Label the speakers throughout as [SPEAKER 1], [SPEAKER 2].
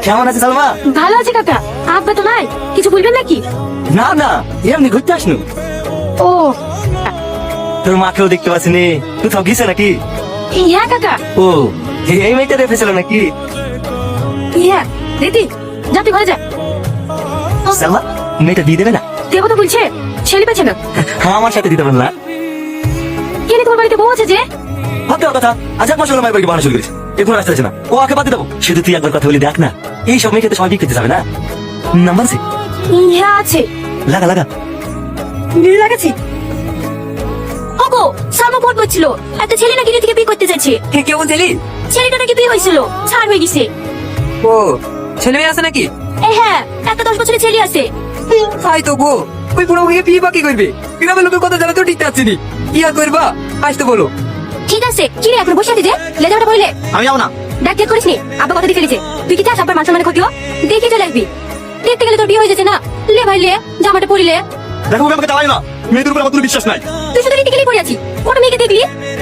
[SPEAKER 1] কেমন আছে সালমা?
[SPEAKER 2] ভালো আছে কাকা। আব্বা তো নাই, কিছু বলবেন নাকি?
[SPEAKER 1] না না, এমনি ঘুরতে আসনু।
[SPEAKER 2] ও
[SPEAKER 1] তোর মাকেও দেখতে পাচ্ছিনি, কোথাও গেছে নাকি?
[SPEAKER 2] হ্যাঁ কাকা।
[SPEAKER 1] ও এই মেয়েটা দেখেছিল নাকি?
[SPEAKER 2] হ্যাঁ দিদি, যা তুই ঘরে যা।
[SPEAKER 1] সালমা, মেয়েটা দিয়ে দেবে না?
[SPEAKER 2] দেবো তো বলছে, ছেলে পেছে না।
[SPEAKER 1] হ্যাঁ, আমার সাথে দিতে পারলা।
[SPEAKER 2] কেন তোমার বাড়িতে বউ আছে যে?
[SPEAKER 1] ভাবতে হবে কথা, আজ এক মাস হলো মায়ের বাড়ি বানানো শুরু করেছে, এখন রাস্তা আছে না, ও আগে বাদ দেবো। শুধু তুই একবার কথা বলে দেখ না, এই সব মেয়েকে তো সবাই বিক্রিতে যাবে না। নাম্বার আছে?
[SPEAKER 2] হ্যাঁ আছে।
[SPEAKER 1] লাগা লাগা।
[SPEAKER 2] লাগাচ্ছি। ওগো, সালমা ফোন করছিল, একটা ছেলে নাকি থেকে বিয়ে করতে যাচ্ছে।
[SPEAKER 3] কেমন ছেলে?
[SPEAKER 2] ছেলেটা নাকি বিয়ে হয়েছিল, ছাড় হয়ে গেছে।
[SPEAKER 3] ও ছেলে মেয়ে আছে নাকি?
[SPEAKER 2] হ্যাঁ, একটা 10 বছরের ছেলে আছে।
[SPEAKER 3] তাই তো গো, ওই বুড়ো মেয়ে বিয়ে বাকি করবে, গ্রামের লোকের কথা জানা তো ঠিক আছে নি, কি আর করবা, আসতে বলো।
[SPEAKER 2] ঠিক আছে, কি রে এখন বসে আছিস যে? লেজাটা বললে
[SPEAKER 1] আমি যাবো না।
[SPEAKER 2] ডাক চেক করিস নি? আব্বা কথা দিয়ে ফেলেছে, তুই কি চাস আব্বার মান সম্মানে ক্ষতি হোক? দেখে চলে আসবি। দেখতে গেলে তোর বিয়ে হয়ে যাচ্ছে না, লে ভাই লে, জামাটা পরিলে।
[SPEAKER 1] দেখো, আমি আমাকে চালাই না, মেয়েদের উপর আমার কোনো বিশ্বাস নাই।
[SPEAKER 2] তুই শুধু দেখতে গেলেই পড়ে আছিস, কোন মেয়েকে দেখবি?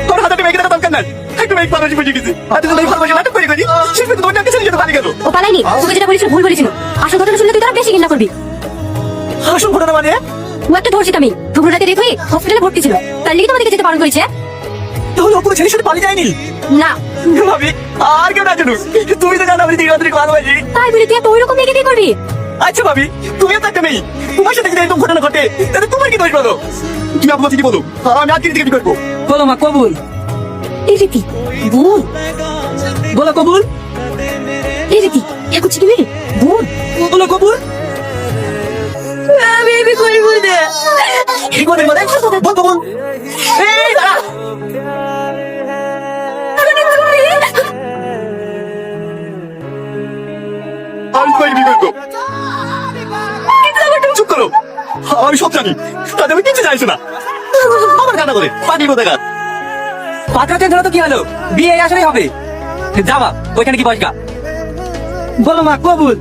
[SPEAKER 1] তোর হাতে মেয়েকে দেখা দরকার নাই, একটু মেয়ে ভালোবাসি বুঝে গেছি, আর তুই ভালোবাসি নাটক করে করি, শিখবি তো তোর কাছে যেতে পারি গেল।
[SPEAKER 2] ও পালাইনি, তোকে যেটা বলেছিল ভুল বলেছিল। আসল ঘটনা শুনলে তুই তার বেশি ঘৃণা করবি।
[SPEAKER 1] আসল ঘটনা মানে?
[SPEAKER 2] ও একটা ধরছি আমি, দুপুর রাতে রেখে হসপিটালে ভর্তি ছিল, তার লিগে তোমাদেরকে যেতে বারণ করেছে।
[SPEAKER 1] তাহলে অপুর ছেলের সাথে পালিয়ে যায়নি?
[SPEAKER 2] না,
[SPEAKER 1] ভাবি, আর কেউ না জানুক, তুমি তো জানো আমি দিকে রাত্রি ভালোবাসি।
[SPEAKER 2] তাই বলে তুই এত ওই রকম মেয়েকে বিয়ে করবি?
[SPEAKER 1] আচ্ছা ভাবি, তুমিও তো একটা মেয়ে, তোমার সাথে যদি এরকম ঘটনা ঘটে তাহলে তোমার কি দোষ বলো? তুমি আপনার কি বলো, আমি আর কি দিকে কি করবো?
[SPEAKER 3] বলো মা, কবুল।
[SPEAKER 2] এই রীতি বোন,
[SPEAKER 3] বলো কবুল।
[SPEAKER 2] এই রীতি এখন কি মেয়ে বোন?
[SPEAKER 3] বলো কবুল।
[SPEAKER 2] আমি বিয়ে করবো না।
[SPEAKER 1] কি করবে মানে? বল তো বল। এই দাঁড়া। আমি তোমায় বিয়ে করবো। চুপ করো, আমি সব জানি, তাতে আমি কিছু জানিস না। আমার কান্না করে পানি কোথায় গাছ।
[SPEAKER 3] পাত্রতে ধরো তো কি হলো, বিয়ে আসলেই হবে। যাবা ওইখানে কি বসগা। বলো মা কবুল।